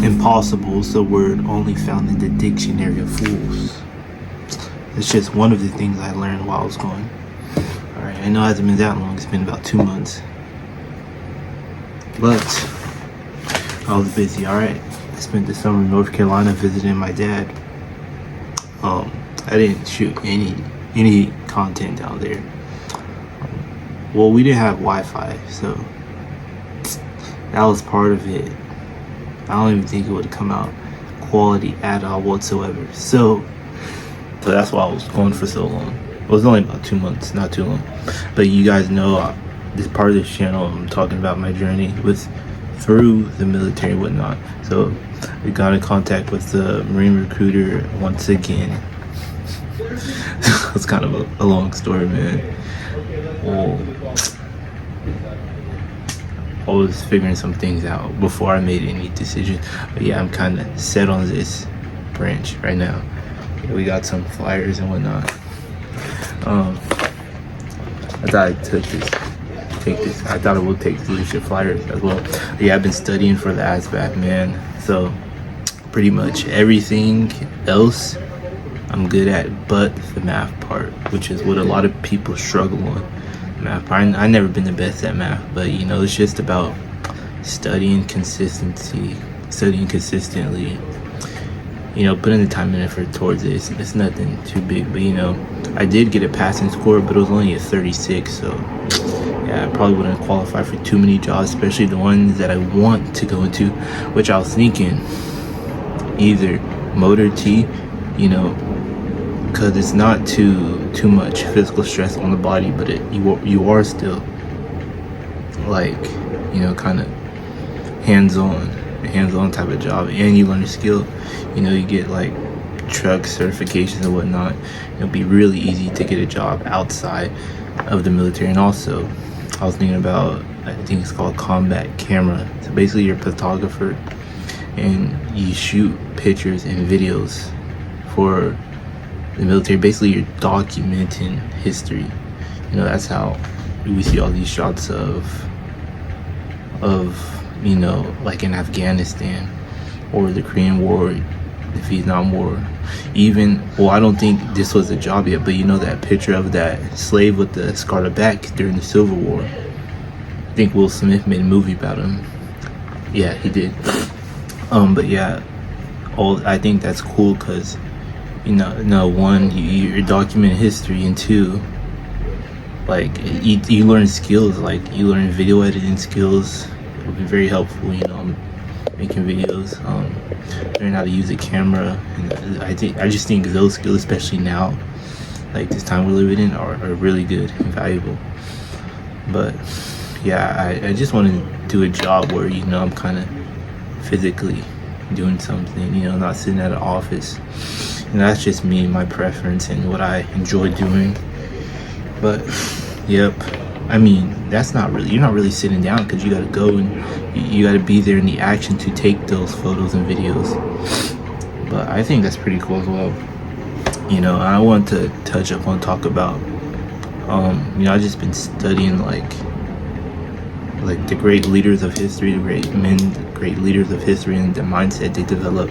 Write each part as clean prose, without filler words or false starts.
Impossible is the word only found in the dictionary of fools. It's just one of the things I learned while I was going. Alright, I know it hasn't been that long, it's been about 2 months. But I was busy, alright. I spent the summer in North Carolina visiting my dad. I didn't shoot any content down there. Well, we didn't have Wi-Fi, so that was part of it. I don't even think it would have come out quality at all whatsoever. So that's why I was going for so long. It was only about 2 months, not too long. But you guys know this part of this channel, I'm talking about my journey through the military and whatnot. So we got in contact with the Marine recruiter once again. It's kind of a long story, man. Well, I was figuring some things out before I made any decisions. But yeah, I'm kind of set on this branch right now. We got some flyers and whatnot. I thought I'd take this. I thought I would take the leadership flyers as well. But yeah, I've been studying for the ASVAB, man. So pretty much everything else I'm good at, but the math part, which is what a lot of people struggle on. Math part. I never been the best at math, but you know, it's just about studying consistently. You know, putting the time and effort towards it. It's nothing too big, but you know, I did get a passing score, but it was only a 36. So yeah, I probably wouldn't qualify for too many jobs, especially the ones that I want to go into, which I was thinking either motor T, you know, because it's not too much physical stress on the body, but you are still like, you know, kind of hands-on type of job, and you learn a skill. You know, you get like truck certifications and whatnot. It'll be really easy to get a job outside of the military. And also, I was thinking about, I think it's called combat camera. So basically, you're a photographer and you shoot pictures and videos for the military. Basically, you're documenting history. You know, that's how we see all these shots of you know, like in Afghanistan or the Korean War, the Vietnam War. Even, well, I don't think this was a job yet, but you know that picture of that slave with the scarred back during the Civil War. I think Will Smith made a movie about him. Yeah, he did. But yeah, I think that's cool because, you know, one, you're documenting history, and two, like you learn skills, like you learn video editing skills. It will be very helpful, you know, making videos, learn how to use a camera. And I just think those skills, especially now, like this time we're living in, are really good and valuable. But yeah, I just want to do a job where, you know, I'm kind of physically doing something, you know, not sitting at an office. And that's just me, my preference, and what I enjoy doing. But yep, I mean, that's not really, you're not really sitting down, because you got to go and you got to be there in the action to take those photos and videos. But I think that's pretty cool as well. You know, I want to talk about, you know, I've just been studying like the great leaders of history, the great leaders of history, and the mindset they develop.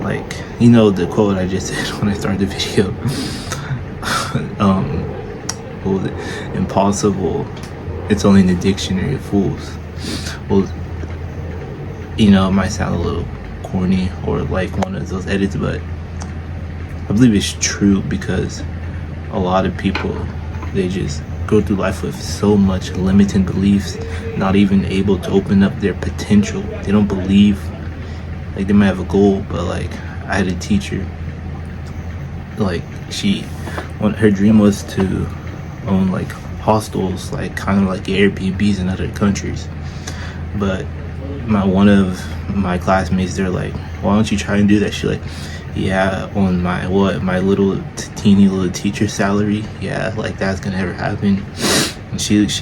Like, you know, the quote I just said when I started the video. Impossible, it's only in the dictionary of fools. Well, you know, it might sound a little corny or like one of those edits, but I believe it's true, because a lot of people, they just go through life with so much limiting beliefs, not even able to open up their potential. They don't believe, like, they might have a goal, but like, I had a teacher, like, her dream was to own like hostels, like kind of like Airbnbs in other countries. But one of my classmates, they're like, why don't you try and do that? She's like, yeah, on my little teeny little teacher salary, yeah, like that's gonna ever happen. And she was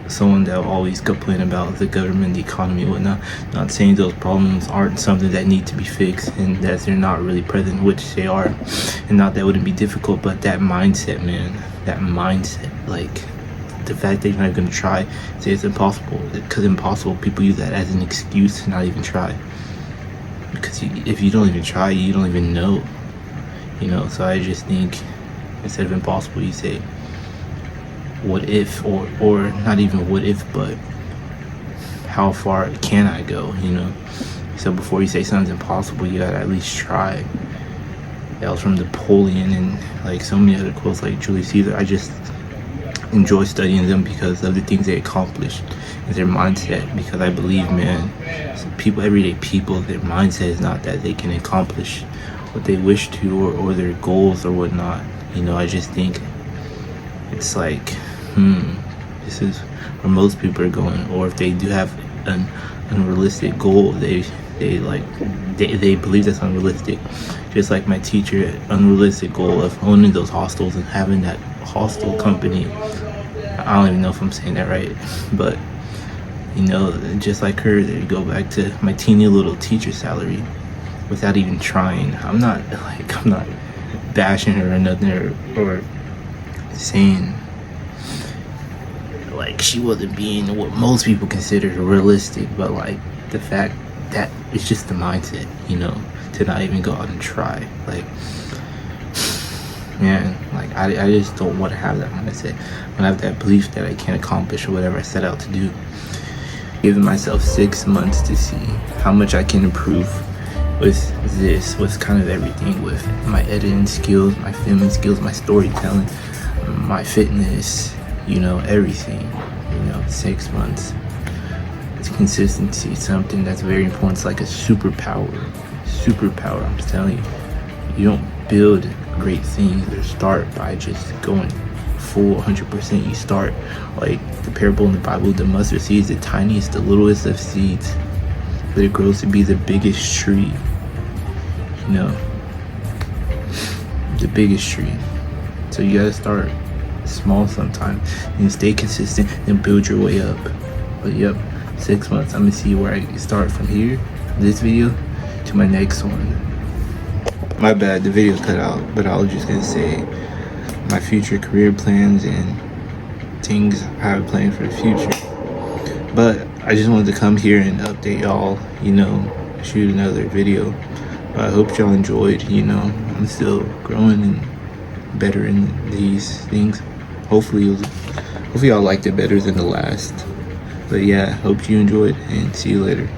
someone that would always complain about the government, the economy, whatnot. Not saying those problems aren't something that need to be fixed and that they're not really present, which they are, and not that it wouldn't be difficult, but that mindset, man, that mindset, like the fact that you're not going to try, say it's impossible, because impossible, people use that as an excuse to not even try. because if you don't even try, you don't even know, you know. So I just think instead of impossible, you say what if, or not even what if, but how far can I go, you know. So before you say something's impossible, you gotta at least try. That was from Napoleon and like so many other quotes like Julius Caesar. I just enjoy studying them because of the things they accomplished and their mindset, because I believe, man, people, everyday people, their mindset is not that they can accomplish what they wish to, or their goals or whatnot, you know. I just think it's like, this is where most people are going. Or if they do have an unrealistic goal, they believe that's unrealistic. Just like my teacher, unrealistic goal of owning those hostels and having that hostel company. I don't even know if I'm saying that right, but you know, just like her, there you go back to my teeny little teacher salary without even trying. I'm not bashing her or nothing, or saying like she wasn't being what most people consider realistic, but like the fact that it's just the mindset, you know, to not even go out and try. Like, man, like I just don't want to have that mindset. When I have that belief that I can't accomplish whatever I set out to do. Giving myself 6 months to see how much I can improve with kind of everything, with my editing skills, my filming skills, my storytelling, my fitness, you know, everything. You know, 6 months. It's consistency, something that's very important. It's like a superpower. I'm telling you. You don't build great things or start by just going full 100%. You start like the parable in the Bible, the mustard seed is the tiniest, the littlest of seeds, but it grows to be the biggest tree, you know, the biggest tree. So you gotta start small sometimes and stay consistent and build your way up. But yep, 6 months. I'm gonna see where I start from here, this video, to my next one. My bad, the video cut out, but I was just gonna say my future career plans and things I have planned for the future. But I just wanted to come here and update y'all, you know, shoot another video. I hope y'all enjoyed, you know. I'm still growing and better in these things. Hopefully y'all liked it better than the last. But yeah, hope you enjoyed and see you later.